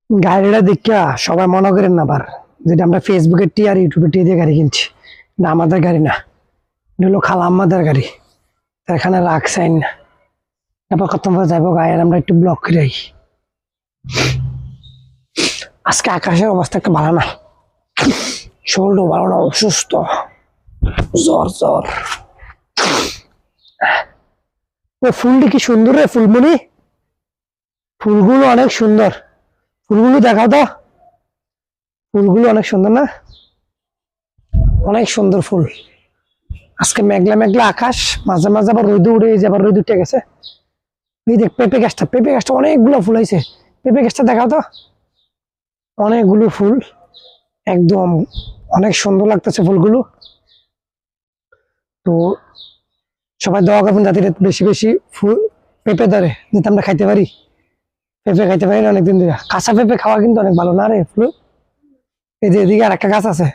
গাড়িটা দেখা সবাই মনে করেন না আবার যেটা আমরা ফেসবুকে টি আর ইউটিউবে টি দিয়ে গাড়ি কিনছি, না আমাদের গাড়ি না, এটা হলো খালা আমাদের গাড়ি। এখানে রাখছেন না, তারপর কত যাবো গায়ের আমরা একটু ব্লক করে রাখি। আজকে আকাশের অবস্থা একটু ভালো না, শরীরও ভালো না, অসুস্থ, জ্বর জ্বর। ও ফুলটি কি সুন্দর রে ফুলমণি, ফুলগুলো অনেক সুন্দর, ফুলগুলো দেখাও তো, ফুলগুলো অনেক সুন্দর না, অনেক সুন্দর ফুল। আজকে মেঘলা মেঘলা আকাশ, মাঝে মাঝে আবার রোদ উড়ে যাবে, আবার রোদ উঠে গেছে। এই দেখ পেঁপে গাছটা, পেঁপে গাছটা অনেকগুলো ফুল হয়েছে, পেঁপে গাছটা দেখাও তো, অনেকগুলো ফুল, একদম অনেক সুন্দর লাগতেছে ফুলগুলো। তো সবাই দোয়া করবেন যাতে বেশি বেশি ফুল পেঁপে ধরে, যাতে আমরা খাইতে পারি। পেঁপে খাইতে পারি না অনেকদিন ধরে, কাঁচা পেঁপে খাওয়া কিন্তু অনেক ভালো না রে ফুল। এই যে এদিকে আর একটা গাছ আছে,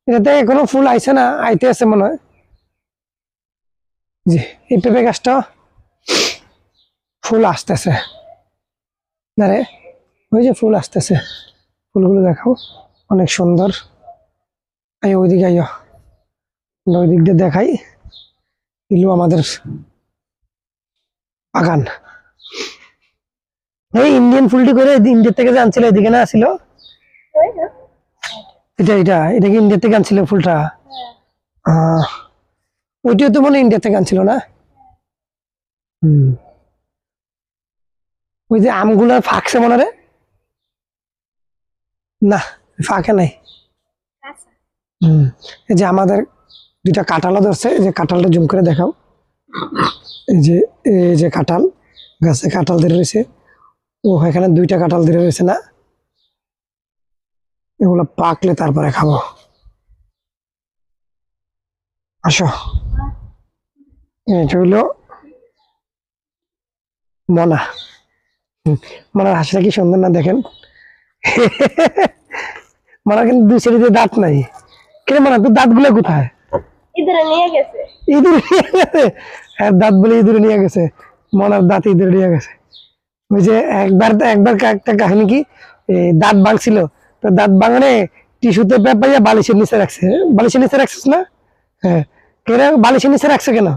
এটাতে এখনো ফুল আইছে না, আইতে আছে মনে হয়। জি, এই পেঁপে গাছটা ফুল আসতেছে না রে, ওই যে ফুল আসতেছে, ফুলগুলো দেখাও অনেক সুন্দর। আই ওইদিকে আইও, ওই দিক দিয়ে দেখাই, এগুলো আমাদের বাগান। এই ইন্ডিয়ান ফুলটি করে ইন্ডিয়া থেকে যে আনছিল, এদিকে না আসছিল, এটা এটা এটা কি ইন্ডিয়া থেকে আনছিল ফুলটা? ওইটিও তো মনে ইন্ডিয়া থেকে আনছিল না? হম, ওই যে আমগুলা ফাঁকছে মনে রে, না ফাঁকে নাই। হম, এই যে আমাদের দুইটা কাঁঠালও ধরছে, এই যে কাঁঠালটা জুম করে দেখাও, এই যে কাঁঠাল গাছে কাঁঠাল ধরে রয়েছে, ও এখানে দুইটা কাঁঠাল ধরে রয়েছে না, এগুলো পাকলে তারপরে খাবো। আসো, এটা হইলো মনা, মনার হাসিটা কি সুন্দর না দেখেন। মনার কিন্তু দুই সাইডে দাঁত নাই, কে মনা তোর দাঁত গুলো কোথায়? ইঁদুরে নিয়ে গেছে, ইঁদুর নিয়ে গেছে, হ্যাঁ দাঁত বলে ইঁদুরে নিয়ে গেছে, মনার দাঁত ইঁদুরে নিয়ে গেছে। ওই যে একবার একটা কাহিনী কি, দাঁত ভাঙছিল, তো দাঁত ভাঙানে টিস্যুতে পেপাইয়া বালিশের নিচে রাখছে, বালিশের নিচে রাখছিস না? হ্যাঁ, কেন বালিশের নিচে রাখছে কেন?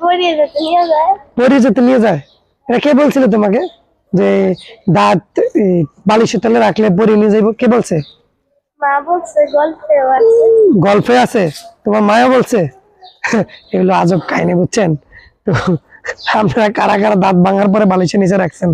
পরিয়ে যেতে নিয়ে যায়। পরিয়ে যেতে নিয়ে যায়, এটা কে বলছিল তোমাকে যে দাঁত বালিশের তলে রাখলে পরিয়ে নিয়ে যাইব? কে বলছে? মা বলছে, গল্পেও আছে। গল্পে আছে, তোমার মায়া বলছে? এগুলো আজব কাহিনী, বুঝছেন? তো আপনারা কারা কারা দাঁত ভাঙার পরে বালিশের নিচে রাখছেন